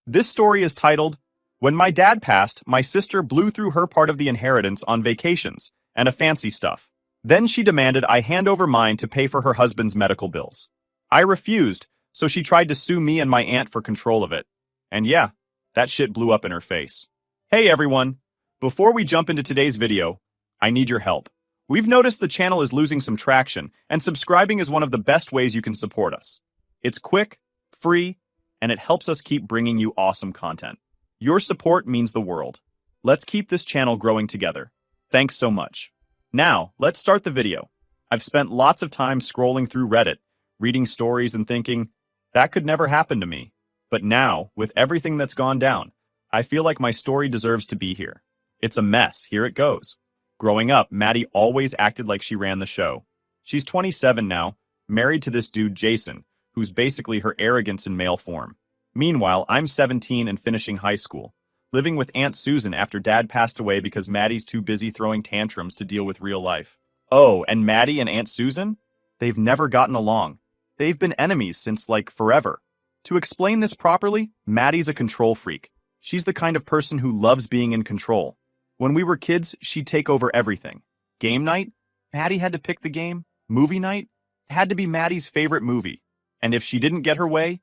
This story is titled, When My Dad Passed, My Sister Blew Through Her Part of the Inheritance on Vacations and a Fancy Stuff. Then she demanded I hand over mine to pay for her husband's medical bills. I refused, so she tried to sue me and my aunt for control of it. And yeah, that shit blew up in her face. Hey everyone! Before we jump into today's video, I need your help. We've noticed the channel is losing some traction, and subscribing is one of the best ways you can support us. It's quick, free, and it helps us keep bringing you awesome content. Your support means the world. Let's keep this channel growing together. Thanks so much. Now, let's start the video. I've spent lots of time scrolling through Reddit, reading stories and thinking, that could never happen to me. But now, with everything that's gone down, I feel like my story deserves to be here. It's a mess, here it goes. Growing up, Maddie always acted like she ran the show. She's 27 now, married to this dude Jason, who's basically her arrogance in male form. Meanwhile, I'm 17 and finishing high school, living with Aunt Susan after Dad passed away because Maddie's too busy throwing tantrums to deal with real life. Oh, and Maddie and Aunt Susan? They've never gotten along. They've been enemies since, forever. To explain this properly, Maddie's a control freak. She's the kind of person who loves being in control. When we were kids, she'd take over everything. Game night? Maddie had to pick the game. Movie night? It had to be Maddie's favorite movie. And if she didn't get her way,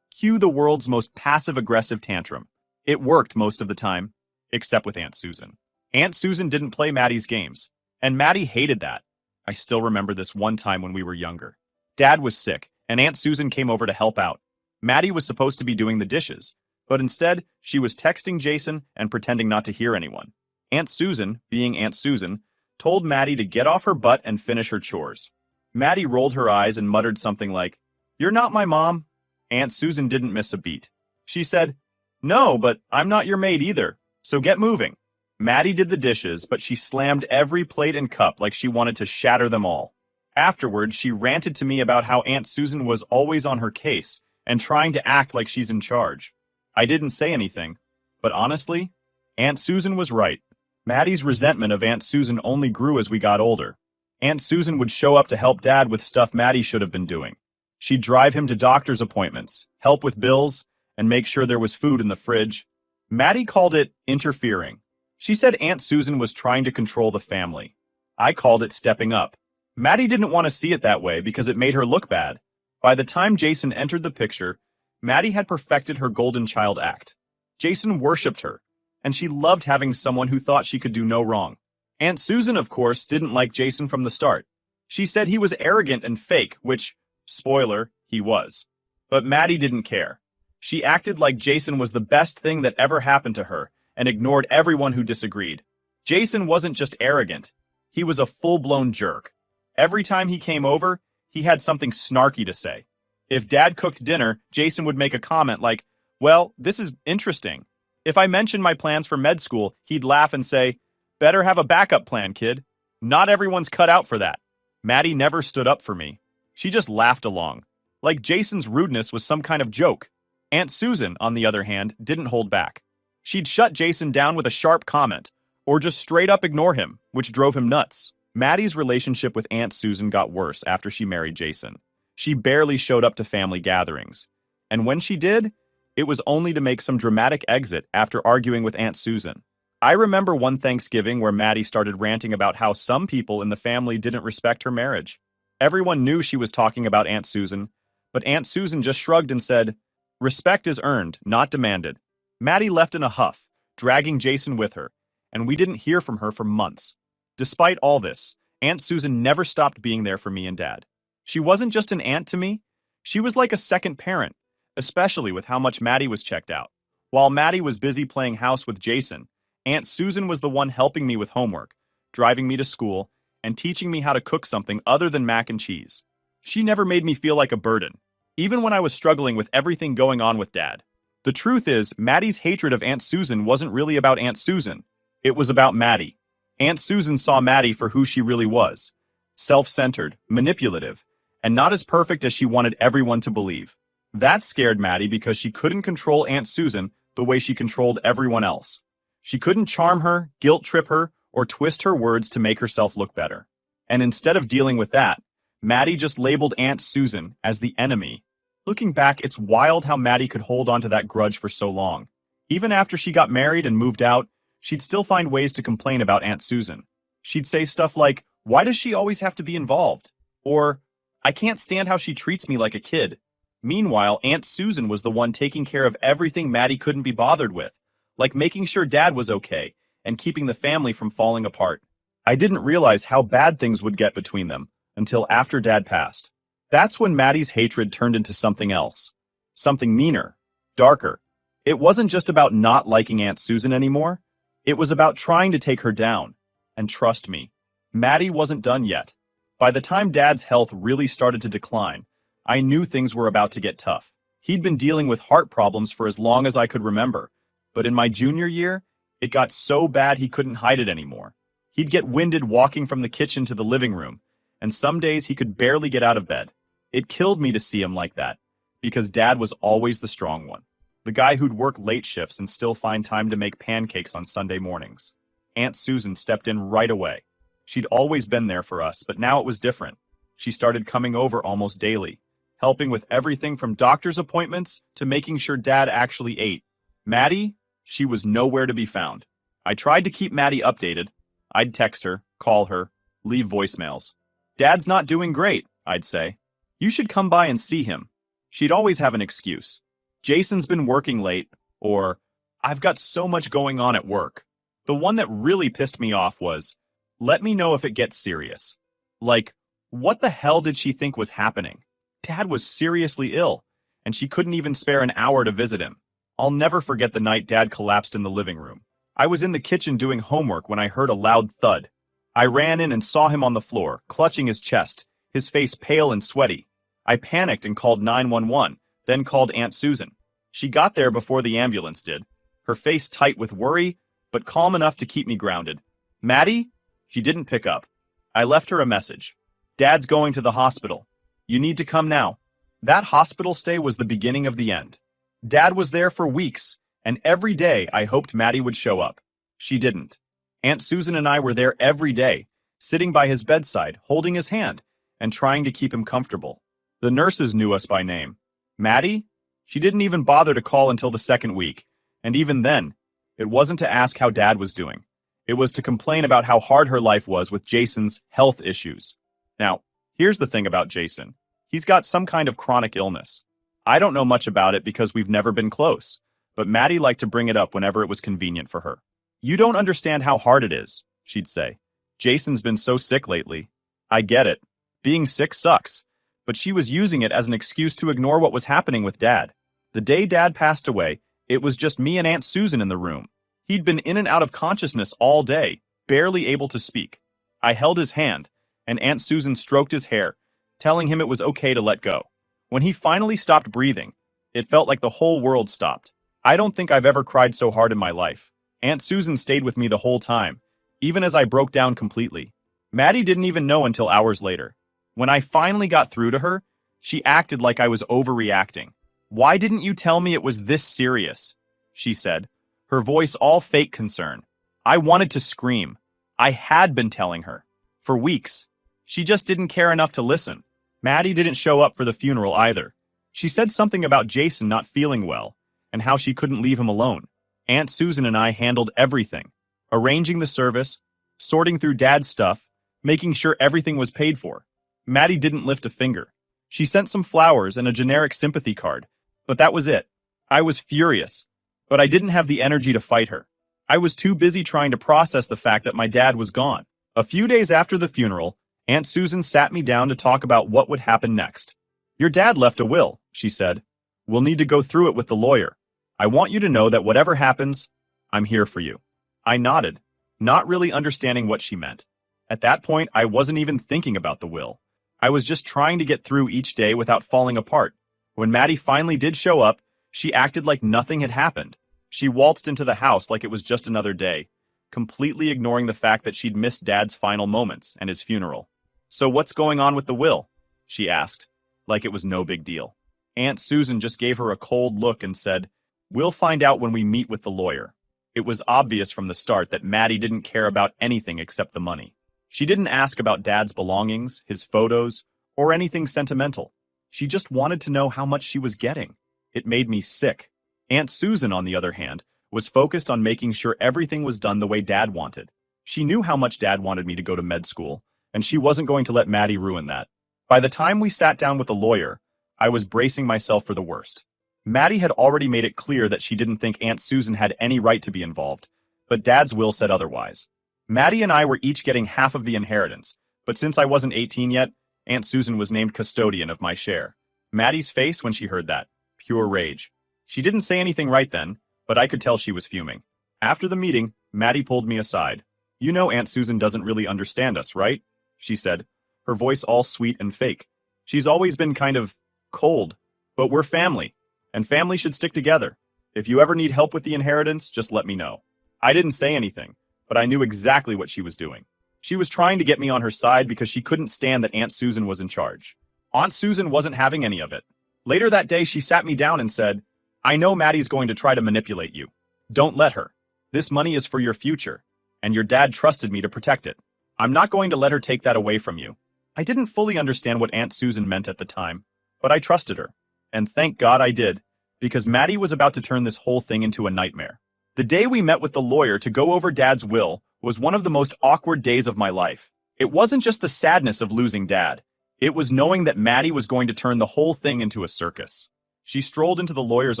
cue the world's most passive-aggressive tantrum. It worked most of the time, except with Aunt Susan. Aunt Susan didn't play Maddie's games, and Maddie hated that. I still remember this one time when we were younger. Dad was sick, and Aunt Susan came over to help out. Maddie was supposed to be doing the dishes, but instead, she was texting Jason and pretending not to hear anyone. Aunt Susan, being Aunt Susan, told Maddie to get off her butt and finish her chores. Maddie rolled her eyes and muttered something like, "You're not my mom." Aunt Susan didn't miss a beat. She said, "No, but I'm not your maid either, so get moving." Maddie did the dishes, but she slammed every plate and cup like she wanted to shatter them all. Afterwards, she ranted to me about how Aunt Susan was always on her case and trying to act like she's in charge. I didn't say anything, but honestly, Aunt Susan was right. Maddie's resentment of Aunt Susan only grew as we got older. Aunt Susan would show up to help Dad with stuff Maddie should have been doing. She'd drive him to doctor's appointments, help with bills, and make sure there was food in the fridge. Maddie called it interfering. She said Aunt Susan was trying to control the family. I called it stepping up. Maddie didn't want to see it that way because it made her look bad. By the time Jason entered the picture, Maddie had perfected her golden child act. Jason worshipped her, and she loved having someone who thought she could do no wrong. Aunt Susan, of course, didn't like Jason from the start. She said he was arrogant and fake, which, spoiler, he was. But Maddie didn't care. She acted like Jason was the best thing that ever happened to her and ignored everyone who disagreed. Jason wasn't just arrogant. He was a full-blown jerk. Every time he came over, he had something snarky to say. If Dad cooked dinner, Jason would make a comment like, "Well, this is interesting." If I mentioned my plans for med school, he'd laugh and say, "Better have a backup plan, kid. Not everyone's cut out for that." Maddie never stood up for me. She just laughed along. Like Jason's rudeness was some kind of joke. Aunt Susan, on the other hand, didn't hold back. She'd shut Jason down with a sharp comment, or just straight up ignore him, which drove him nuts. Maddie's relationship with Aunt Susan got worse after she married Jason. She barely showed up to family gatherings. And when she did, it was only to make some dramatic exit after arguing with Aunt Susan. I remember one Thanksgiving where Maddie started ranting about how some people in the family didn't respect her marriage. Everyone knew she was talking about Aunt Susan, but Aunt Susan just shrugged and said, "Respect is earned, not demanded." Maddie left in a huff, dragging Jason with her, and we didn't hear from her for months. Despite all this, Aunt Susan never stopped being there for me and Dad. She wasn't just an aunt to me, she was like a second parent, especially with how much Maddie was checked out. While Maddie was busy playing house with Jason, Aunt Susan was the one helping me with homework, driving me to school, and teaching me how to cook something other than mac and cheese. She never made me feel like a burden, even when I was struggling with everything going on with Dad. The truth is, Maddie's hatred of Aunt Susan wasn't really about Aunt Susan. It was about Maddie. Aunt Susan saw Maddie for who she really was. Self-centered, manipulative, and not as perfect as she wanted everyone to believe. That scared Maddie because she couldn't control Aunt Susan the way she controlled everyone else. She couldn't charm her, guilt-trip her, or twist her words to make herself look better. And instead of dealing with that, Maddie just labeled Aunt Susan as the enemy. Looking back, it's wild how Maddie could hold on to that grudge for so long. Even after she got married and moved out, she'd still find ways to complain about Aunt Susan. She'd say stuff like, "Why does she always have to be involved?" Or, "I can't stand how she treats me like a kid." Meanwhile, Aunt Susan was the one taking care of everything Maddie couldn't be bothered with, like making sure Dad was okay and keeping the family from falling apart. I didn't realize how bad things would get between them until after Dad passed. That's when Maddie's hatred turned into something else. Something meaner, darker. It wasn't just about not liking Aunt Susan anymore. It was about trying to take her down. And trust me, Maddie wasn't done yet. By the time Dad's health really started to decline, I knew things were about to get tough. He'd been dealing with heart problems for as long as I could remember, but in my junior year, it got so bad he couldn't hide it anymore. He'd get winded walking from the kitchen to the living room, and some days he could barely get out of bed. It killed me to see him like that, because Dad was always the strong one. The guy who'd work late shifts and still find time to make pancakes on Sunday mornings. Aunt Susan stepped in right away. She'd always been there for us, but now it was different. She started coming over almost daily, helping with everything from doctor's appointments to making sure Dad actually ate. Maddie, she was nowhere to be found. I tried to keep Maddie updated. I'd text her, call her, leave voicemails. "Dad's not doing great," I'd say. "You should come by and see him." She'd always have an excuse. "Jason's been working late," or "I've got so much going on at work." The one that really pissed me off was, "Let me know if it gets serious." Like, what the hell did she think was happening? Dad was seriously ill, and she couldn't even spare an hour to visit him. I'll never forget the night Dad collapsed in the living room. I was in the kitchen doing homework when I heard a loud thud. I ran in and saw him on the floor, clutching his chest, his face pale and sweaty. I panicked and called 911, then called Aunt Susan. She got there before the ambulance did, her face tight with worry, but calm enough to keep me grounded. "Maddie?" She didn't pick up. I left her a message. "Dad's going to the hospital. You need to come now." That hospital stay was the beginning of the end. Dad was there for weeks, and every day I hoped Maddie would show up. She didn't. Aunt Susan and I were there every day, sitting by his bedside, holding his hand, and trying to keep him comfortable. The nurses knew us by name. Maddie? She didn't even bother to call until the second week, and even then, it wasn't to ask how Dad was doing. It was to complain about how hard her life was with Jason's health issues. Now, here's the thing about Jason. He's got some kind of chronic illness. I don't know much about it because we've never been close, but Maddie liked to bring it up whenever it was convenient for her. "You don't understand how hard it is," she'd say. "Jason's been so sick lately." I get it. Being sick sucks. But she was using it as an excuse to ignore what was happening with Dad. The day Dad passed away, it was just me and Aunt Susan in the room. He'd been in and out of consciousness all day, barely able to speak. I held his hand, and Aunt Susan stroked his hair, telling him it was okay to let go. When he finally stopped breathing, it felt like the whole world stopped. I don't think I've ever cried so hard in my life. Aunt Susan stayed with me the whole time, even as I broke down completely. Maddie didn't even know until hours later. When I finally got through to her, she acted like I was overreacting. "Why didn't you tell me it was this serious?" she said, her voice all fake concern. I wanted to scream. I had been telling her. For weeks. She just didn't care enough to listen. Maddie didn't show up for the funeral either. She said something about Jason not feeling well, and how she couldn't leave him alone. Aunt Susan and I handled everything. Arranging the service, sorting through Dad's stuff, making sure everything was paid for. Maddie didn't lift a finger. She sent some flowers and a generic sympathy card, but that was it. I was furious, but I didn't have the energy to fight her. I was too busy trying to process the fact that my dad was gone. A few days after the funeral, Aunt Susan sat me down to talk about what would happen next. "Your dad left a will," she said. "We'll need to go through it with the lawyer. I want you to know that whatever happens, I'm here for you." I nodded, not really understanding what she meant. At that point, I wasn't even thinking about the will. I was just trying to get through each day without falling apart. When Maddie finally did show up, she acted like nothing had happened. She waltzed into the house like it was just another day, completely ignoring the fact that she'd missed Dad's final moments and his funeral. "So what's going on with the will?" she asked, like it was no big deal. Aunt Susan just gave her a cold look and said, "We'll find out when we meet with the lawyer." It was obvious from the start that Maddie didn't care about anything except the money. She didn't ask about Dad's belongings, his photos, or anything sentimental. She just wanted to know how much she was getting. It made me sick. Aunt Susan, on the other hand, was focused on making sure everything was done the way Dad wanted. She knew how much Dad wanted me to go to med school, and she wasn't going to let Maddie ruin that. By the time we sat down with the lawyer, I was bracing myself for the worst. Maddie had already made it clear that she didn't think Aunt Susan had any right to be involved, but Dad's will said otherwise. Maddie and I were each getting half of the inheritance, but since I wasn't 18 yet, Aunt Susan was named custodian of my share. Maddie's face when she heard that, pure rage. She didn't say anything right then, but I could tell she was fuming. After the meeting, Maddie pulled me aside. "You know Aunt Susan doesn't really understand us, right?" she said, her voice all sweet and fake. "She's always been kind of cold, but we're family, and family should stick together. If you ever need help with the inheritance, just let me know." I didn't say anything, but I knew exactly what she was doing. She was trying to get me on her side because she couldn't stand that Aunt Susan was in charge. Aunt Susan wasn't having any of it. Later that day, she sat me down and said, "I know Maddie's going to try to manipulate you. Don't let her. This money is for your future, and your dad trusted me to protect it. I'm not going to let her take that away from you." I didn't fully understand what Aunt Susan meant at the time, but I trusted her. And thank God I did, because Maddie was about to turn this whole thing into a nightmare. The day we met with the lawyer to go over Dad's will was one of the most awkward days of my life. It wasn't just the sadness of losing Dad. It was knowing that Maddie was going to turn the whole thing into a circus. She strolled into the lawyer's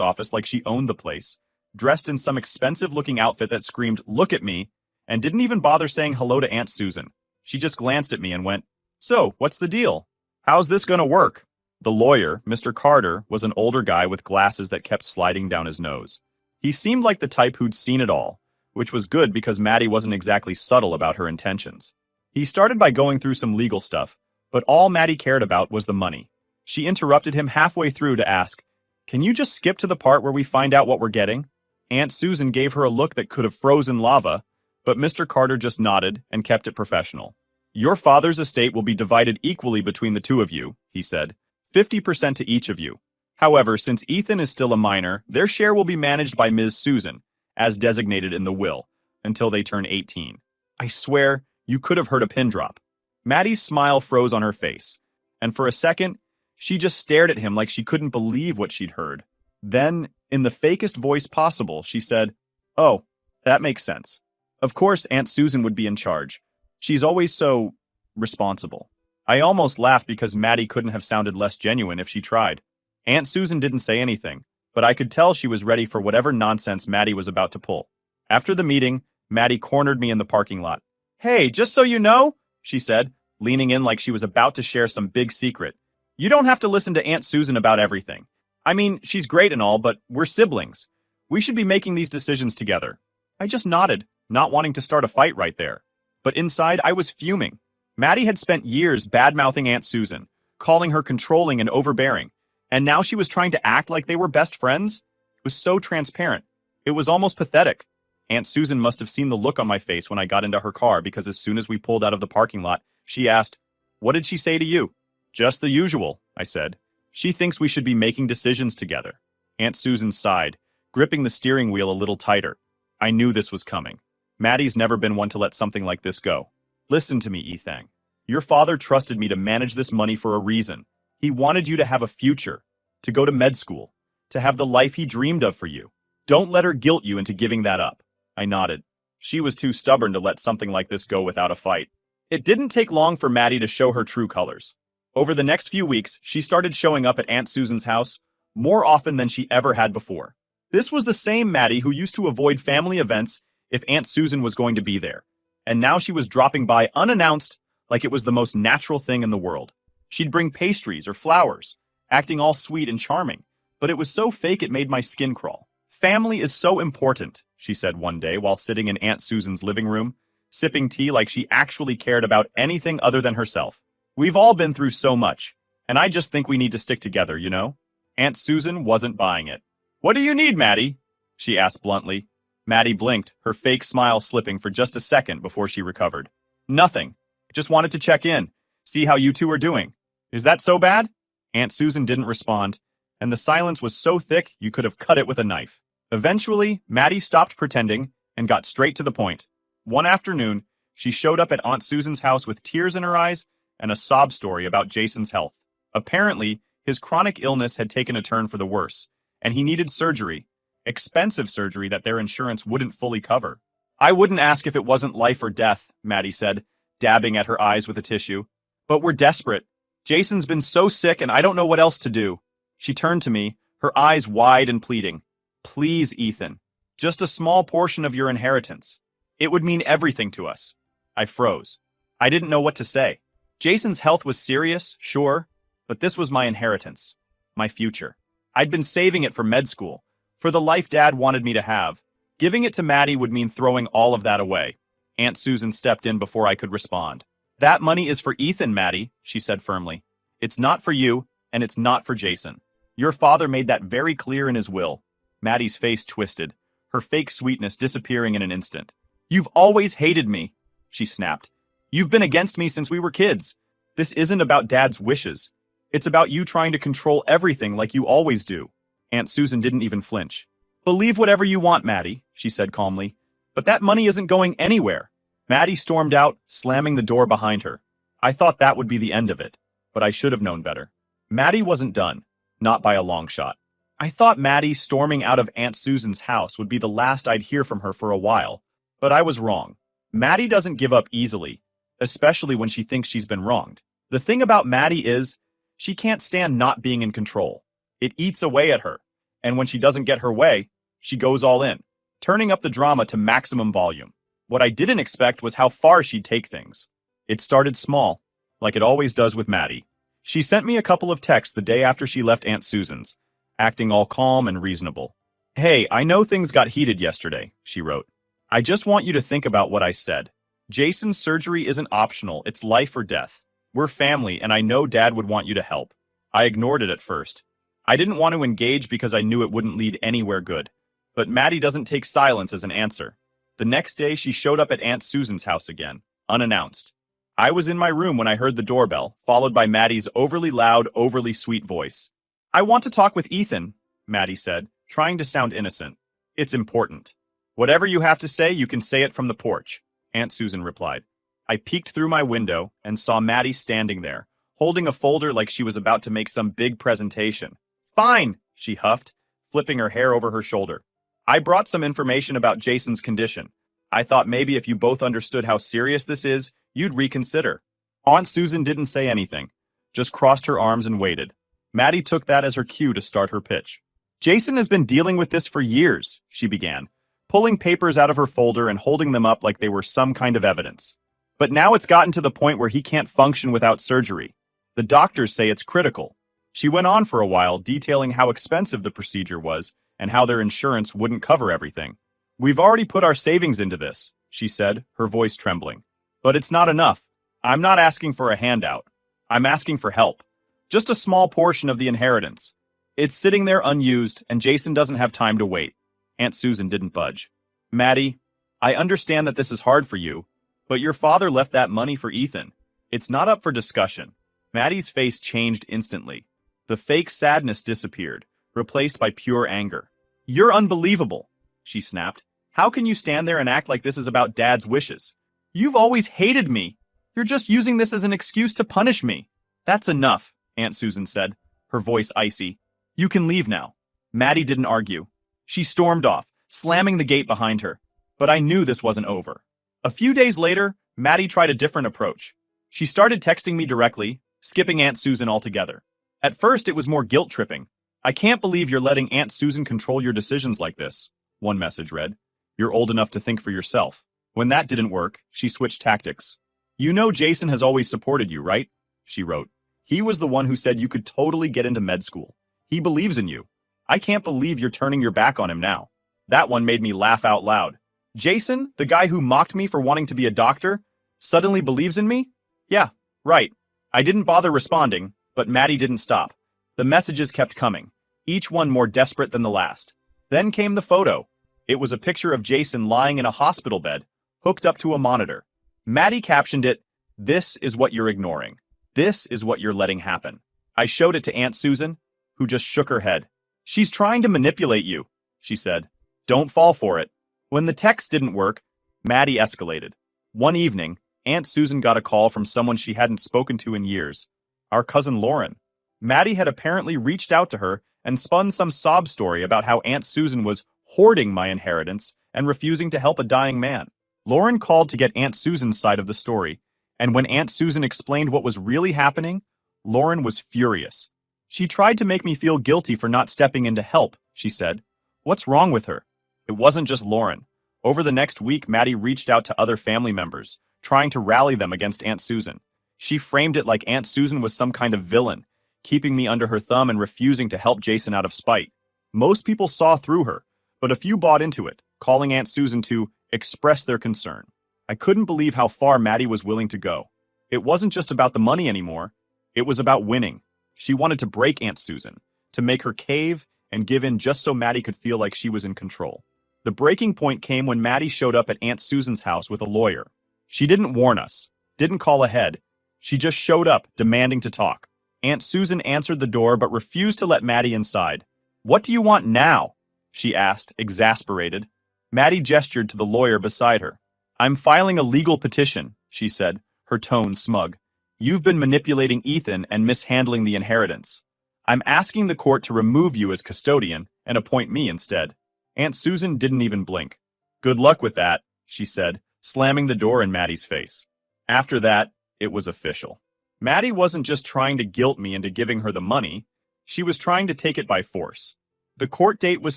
office like she owned the place, dressed in some expensive-looking outfit that screamed, "Look at me," and didn't even bother saying hello to Aunt Susan. She just glanced at me and went, "So, what's the deal? How's this gonna work?" The lawyer, Mr. Carter, was an older guy with glasses that kept sliding down his nose. He seemed like the type who'd seen it all, which was good because Maddie wasn't exactly subtle about her intentions. He started by going through some legal stuff, but all Maddie cared about was the money. She interrupted him halfway through to ask, "Can you just skip to the part where we find out what we're getting?" Aunt Susan gave her a look that could have frozen lava, but Mr. Carter just nodded and kept it professional. "Your father's estate will be divided equally between the two of you," he said, 50% to each of you. However, since Ethan is still a minor, their share will be managed by Ms. Susan, as designated in the will, until they turn 18. I swear, you could have heard a pin drop. Maddie's smile froze on her face, and for a second, she just stared at him like she couldn't believe what she'd heard. Then, in the fakest voice possible, she said, "Oh, that makes sense. Of course Aunt Susan would be in charge. She's always so responsible." I almost laughed because Maddie couldn't have sounded less genuine if she tried. Aunt Susan didn't say anything, but I could tell she was ready for whatever nonsense Maddie was about to pull. After the meeting, Maddie cornered me in the parking lot. "Hey, just so you know," she said, leaning in like she was about to share some big secret, "you don't have to listen to Aunt Susan about everything. I mean, she's great and all, but we're siblings. We should be making these decisions together." I just nodded, not wanting to start a fight right there. But inside, I was fuming. Maddie had spent years bad-mouthing Aunt Susan, calling her controlling and overbearing, and now she was trying to act like they were best friends? It was so transparent. It was almost pathetic. Aunt Susan must have seen the look on my face when I got into her car because as soon as we pulled out of the parking lot, she asked, "What did she say to you?" "Just the usual," I said. "She thinks we should be making decisions together." Aunt Susan sighed, gripping the steering wheel a little tighter. I knew this was coming. Maddie's never been one to let something like this go. "Listen to me, Ethan. Your father trusted me to manage this money for a reason. He wanted you to have a future, to go to med school, to have the life he dreamed of for you. Don't let her guilt you into giving that up." I nodded. She was too stubborn to let something like this go without a fight. It didn't take long for Maddie to show her true colors. Over the next few weeks, she started showing up at Aunt Susan's house more often than she ever had before. This was the same Maddie who used to avoid family events if Aunt Susan was going to be there. And now she was dropping by unannounced like it was the most natural thing in the world. She'd bring pastries or flowers, acting all sweet and charming, but it was so fake it made my skin crawl. "Family is so important," she said one day while sitting in Aunt Susan's living room, sipping tea like she actually cared about anything other than herself. "We've all been through so much, and I just think we need to stick together, you know?" Aunt Susan wasn't buying it. "What do you need, Maddie?" she asked bluntly. Maddie blinked, her fake smile slipping for just a second before she recovered. "Nothing. Just wanted to check in, see how you two are doing. Is that so bad?" Aunt Susan didn't respond, and the silence was so thick you could have cut it with a knife. Eventually, Maddie stopped pretending and got straight to the point. One afternoon, she showed up at Aunt Susan's house with tears in her eyes and a sob story about Jason's health. Apparently, His chronic illness had taken a turn for the worse, and he needed surgery, expensive surgery that their insurance wouldn't fully cover. I wouldn't ask if it wasn't life or death, Maddie said, dabbing at her eyes with a tissue. But we're desperate. Jason's been so sick and I don't know what else to do. She turned to me, her eyes wide and pleading. Please, Ethan. Just a small portion of your inheritance. It would mean everything to us. I froze. I didn't know what to say. Jason's health was serious, sure, but this was my inheritance. My future. I'd been saving it for med school, for the life Dad wanted me to have. Giving it to Maddie would mean throwing all of that away. Aunt Susan stepped in before I could respond. That money is for Ethan, Maddie, she said firmly. It's not for you, and it's not for Jason. Your father made that very clear in his will. Maddie's face twisted, her fake sweetness disappearing in an instant. You've always hated me, she snapped. You've been against me since we were kids. This isn't about Dad's wishes. It's about you trying to control everything like you always do. Aunt Susan didn't even flinch. Believe whatever you want, Maddie, she said calmly. But that money isn't going anywhere. Maddie stormed out, slamming the door behind her. I thought that would be the end of it, but I should have known better. Maddie wasn't done, not by a long shot. I thought Maddie storming out of Aunt Susan's house would be the last I'd hear from her for a while, but I was wrong. Maddie doesn't give up easily, especially when she thinks she's been wronged. The thing about Maddie is, she can't stand not being in control. It eats away at her, and when she doesn't get her way, she goes all in, turning up the drama to maximum volume. What I didn't expect was how far she'd take things. It started small, like it always does with Maddie. She sent me a couple of texts the day after she left Aunt Susan's, acting all calm and reasonable. Hey, I know things got heated yesterday, she wrote. I just want you to think about what I said. Jason's surgery isn't optional, it's life or death. We're family, and I know Dad would want you to help. I ignored it at first. I didn't want to engage because I knew it wouldn't lead anywhere good. But Maddie doesn't take silence as an answer. The next day, she showed up at Aunt Susan's house again, unannounced. I was in my room when I heard the doorbell, followed by Maddie's overly loud, overly sweet voice. I want to talk with Ethan, Maddie said, trying to sound innocent. It's important. Whatever you have to say, you can say it from the porch, Aunt Susan replied. I peeked through my window and saw Maddie standing there, holding a folder like she was about to make some big presentation. Fine, she huffed, flipping her hair over her shoulder. I brought some information about Jason's condition. I thought maybe if you both understood how serious this is, you'd reconsider. Aunt Susan didn't say anything, just crossed her arms and waited. Maddie took that as her cue to start her pitch. Jason has been dealing with this for years, she began, pulling papers out of her folder and holding them up like they were some kind of evidence. But now it's gotten to the point where he can't function without surgery. The doctors say it's critical. She went on for a while, detailing how expensive the procedure was and how their insurance wouldn't cover everything. We've already put our savings into this, she said, her voice trembling. But it's not enough. I'm not asking for a handout. I'm asking for help. Just a small portion of the inheritance. It's sitting there unused, and Jason doesn't have time to wait. Aunt Susan didn't budge. Maddie, I understand that this is hard for you, but your father left that money for Ethan. It's not up for discussion. Maddie's face changed instantly. The fake sadness disappeared, replaced by pure anger. You're unbelievable, she snapped. How can you stand there and act like this is about Dad's wishes? You've always hated me. You're just using this as an excuse to punish me. That's enough, Aunt Susan said, her voice icy. You can leave now. Maddie didn't argue. She stormed off, slamming the gate behind her. But I knew this wasn't over. A few days later, Maddie tried a different approach. She started texting me directly, skipping Aunt Susan altogether. At first, it was more guilt-tripping. I can't believe you're letting Aunt Susan control your decisions like this, one message read. You're old enough to think for yourself. When that didn't work, she switched tactics. You know Jason has always supported you, right? She wrote. He was the one who said you could totally get into med school. He believes in you. I can't believe you're turning your back on him now. That one made me laugh out loud. Jason, the guy who mocked me for wanting to be a doctor, suddenly believes in me? Yeah, right. I didn't bother responding, but Maddie didn't stop. The messages kept coming, each one more desperate than the last. Then came the photo. It was a picture of Jason lying in a hospital bed, hooked up to a monitor. Maddie captioned it, "This is what you're ignoring. This is what you're letting happen." I showed it to Aunt Susan, who just shook her head. She's trying to manipulate you, she said. Don't fall for it. When the text didn't work, Maddie escalated. One evening, Aunt Susan got a call from someone she hadn't spoken to in years. Our cousin Lauren. Maddie had apparently reached out to her and spun some sob story about how Aunt Susan was hoarding my inheritance and refusing to help a dying man. Lauren called to get Aunt Susan's side of the story, and when Aunt Susan explained what was really happening, Lauren was furious. She tried to make me feel guilty for not stepping in to help, she said. What's wrong with her? It wasn't just Lauren. Over the next week, Maddie reached out to other family members, trying to rally them against Aunt Susan. She framed it like Aunt Susan was some kind of villain, keeping me under her thumb and refusing to help Jason out of spite. Most people saw through her, but a few bought into it, calling Aunt Susan to express their concern. I couldn't believe how far Maddie was willing to go. It wasn't just about the money anymore. It was about winning. She wanted to break Aunt Susan, to make her cave and give in just so Maddie could feel like she was in control. The breaking point came when Maddie showed up at Aunt Susan's house with a lawyer. She didn't warn us, didn't call ahead. She just showed up, demanding to talk. Aunt Susan answered the door but refused to let Maddie inside. What do you want now? She asked, exasperated. Maddie gestured to the lawyer beside her. I'm filing a legal petition, she said, her tone smug. You've been manipulating Ethan and mishandling the inheritance. I'm asking the court to remove you as custodian and appoint me instead. Aunt Susan didn't even blink. Good luck with that, she said, slamming the door in Maddie's face. After that, it was official. Maddie wasn't just trying to guilt me into giving her the money, she was trying to take it by force. The court date was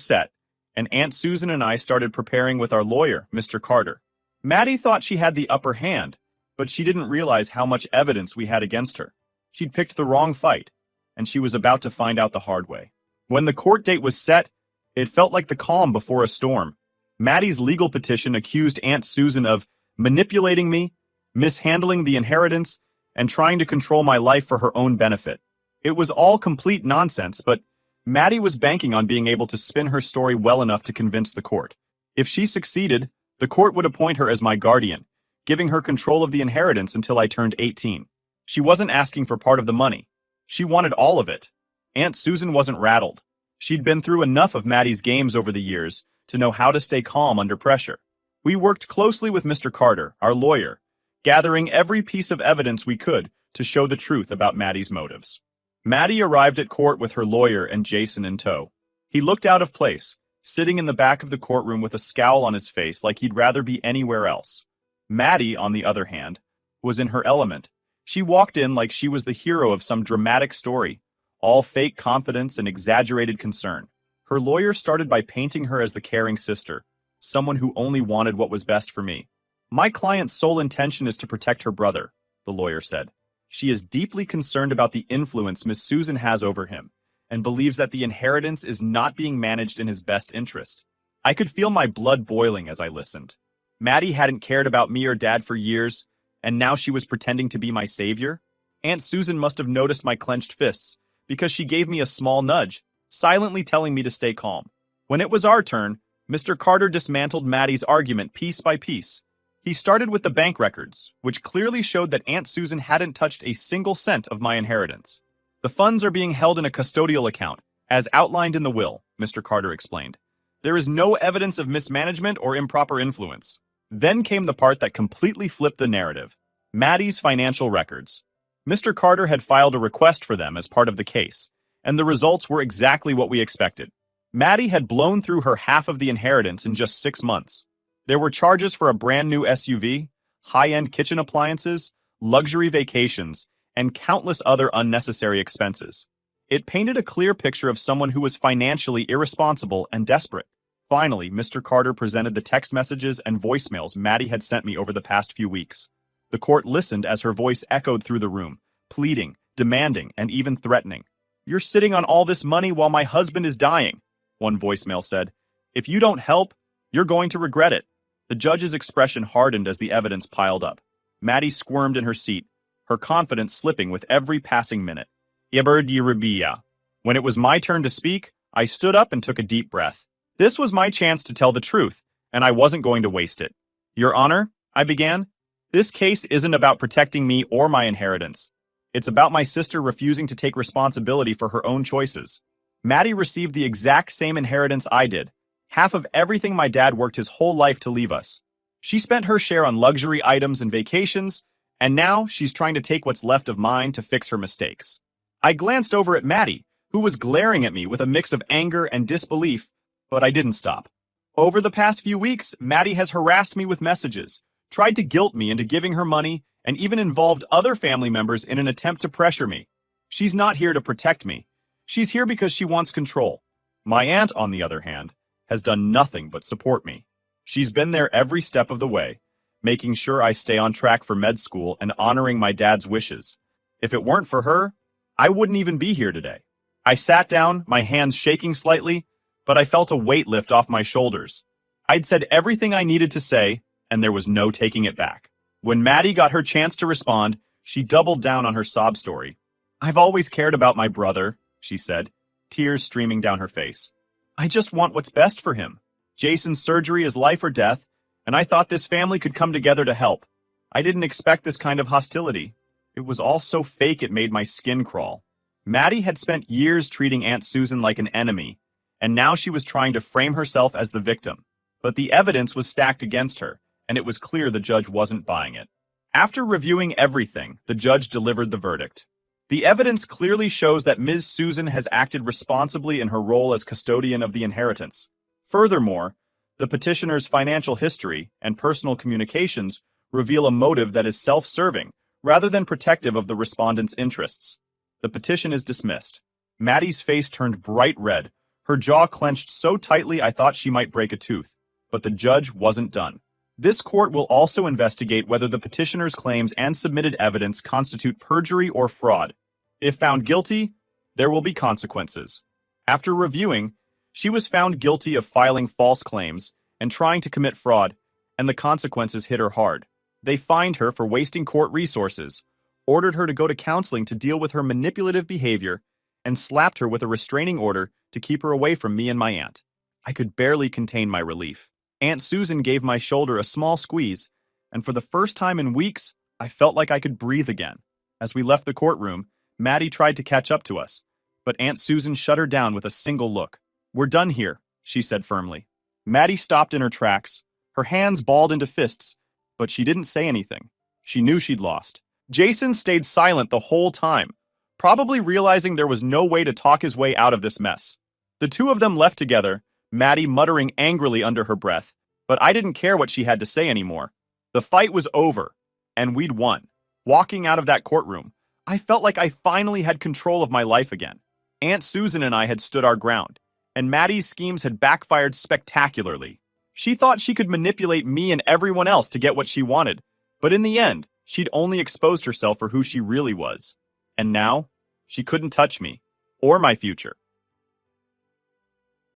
set, and Aunt Susan and I started preparing with our lawyer, Mr. Carter. Maddie thought she had the upper hand, but she didn't realize how much evidence we had against her. She'd picked the wrong fight, and she was about to find out the hard way. When the court date was set, it felt like the calm before a storm. Maddie's legal petition accused Aunt Susan of manipulating me, mishandling the inheritance, and trying to control my life for her own benefit. It was all complete nonsense, but Maddie was banking on being able to spin her story well enough to convince the court. If she succeeded, the court would appoint her as my guardian, giving her control of the inheritance until I turned 18. She wasn't asking for part of the money. She wanted all of it. Aunt Susan wasn't rattled. She'd been through enough of Maddie's games over the years to know how to stay calm under pressure. We worked closely with Mr. Carter, our lawyer, gathering every piece of evidence we could to show the truth about Maddie's motives. Maddie arrived at court with her lawyer and Jason in tow. He looked out of place, sitting in the back of the courtroom with a scowl on his face like he'd rather be anywhere else. Maddie, on the other hand, was in her element. She walked in like she was the hero of some dramatic story, all fake confidence and exaggerated concern. Her lawyer started by painting her as the caring sister, someone who only wanted what was best for me. My client's sole intention is to protect her brother, the lawyer said. She is deeply concerned about the influence Miss Susan has over him and believes that the inheritance is not being managed in his best interest. I could feel my blood boiling as I listened. Maddie hadn't cared about me or Dad for years, and now she was pretending to be my savior? Aunt Susan must have noticed my clenched fists, because she gave me a small nudge, silently telling me to stay calm. When it was our turn, Mr. Carter dismantled Maddie's argument piece by piece. He started with the bank records, which clearly showed that Aunt Susan hadn't touched a single cent of my inheritance. The funds are being held in a custodial account, as outlined in the will, Mr. Carter explained. There is no evidence of mismanagement or improper influence. Then came the part that completely flipped the narrative. Maddie's financial records. Mr. Carter had filed a request for them as part of the case, and the results were exactly what we expected. Maddie had blown through her half of the inheritance in just 6 months. There were charges for a brand new SUV, high-end kitchen appliances, luxury vacations, and countless other unnecessary expenses. It painted a clear picture of someone who was financially irresponsible and desperate. Finally, Mr. Carter presented the text messages and voicemails Maddie had sent me over the past few weeks. The court listened as her voice echoed through the room, pleading, demanding, and even threatening. "You're sitting on all this money while my husband is dying," one voicemail said. "If you don't help, you're going to regret it." The judge's expression hardened as the evidence piled up. Maddie squirmed in her seat, her confidence slipping with every passing minute. Iberdirabia. When it was my turn to speak, I stood up and took a deep breath. This was my chance to tell the truth, and I wasn't going to waste it. "Your Honor," I began, "this case isn't about protecting me or my inheritance. It's about my sister refusing to take responsibility for her own choices. Maddie received the exact same inheritance I did, half of everything my dad worked his whole life to leave us. She spent her share on luxury items and vacations, and now she's trying to take what's left of mine to fix her mistakes. I glanced over at Maddie, who was glaring at me with a mix of anger and disbelief, but I didn't stop. Over the past few weeks, Maddie has harassed me with messages, tried to guilt me into giving her money, and even involved other family members in an attempt to pressure me. She's not here to protect me. She's here because she wants control. My aunt, on the other hand, has done nothing but support me. She's been there every step of the way, making sure I stay on track for med school and honoring my dad's wishes. If it weren't for her, I wouldn't even be here today. I sat down, my hands shaking slightly, but I felt a weight lift off my shoulders. I'd said everything I needed to say, and there was no taking it back. When Maddie got her chance to respond, she doubled down on her sob story. "I've always cared about my brother," she said, tears streaming down her face. "I just want what's best for him. Jason's surgery is life or death, and I thought this family could come together to help. I didn't expect this kind of hostility. It was all so fake it made my skin crawl." Maddie had spent years treating Aunt Susan like an enemy, and now she was trying to frame herself as the victim. But the evidence was stacked against her, and it was clear the judge wasn't buying it. After reviewing everything, the judge delivered the verdict. The evidence clearly shows that Ms. Susan has acted responsibly in her role as custodian of the inheritance. Furthermore, the petitioner's financial history and personal communications reveal a motive that is self-serving rather than protective of the respondent's interests. The petition is dismissed. Maddie's face turned bright red. Her jaw clenched so tightly I thought she might break a tooth. But the judge wasn't done. This court will also investigate whether the petitioner's claims and submitted evidence constitute perjury or fraud. If found guilty, there will be consequences. After reviewing, she was found guilty of filing false claims and trying to commit fraud, and the consequences hit her hard. They fined her for wasting court resources, ordered her to go to counseling to deal with her manipulative behavior, and slapped her with a restraining order to keep her away from me and my aunt. I could barely contain my relief. Aunt Susan gave my shoulder a small squeeze, and for the first time in weeks, I felt like I could breathe again. As we left the courtroom, Maddie tried to catch up to us, but Aunt Susan shut her down with a single look. "We're done here," she said firmly. Maddie stopped in her tracks, her hands balled into fists, but she didn't say anything. She knew she'd lost. Jason stayed silent the whole time, probably realizing there was no way to talk his way out of this mess. The two of them left together, Maddie muttering angrily under her breath, but I didn't care what she had to say anymore. The fight was over, and we'd won. Walking out of that courtroom, I felt like I finally had control of my life again. Aunt Susan and I had stood our ground, and Maddie's schemes had backfired spectacularly. She thought she could manipulate me and everyone else to get what she wanted, but in the end, she'd only exposed herself for who she really was. And now, she couldn't touch me, or my future.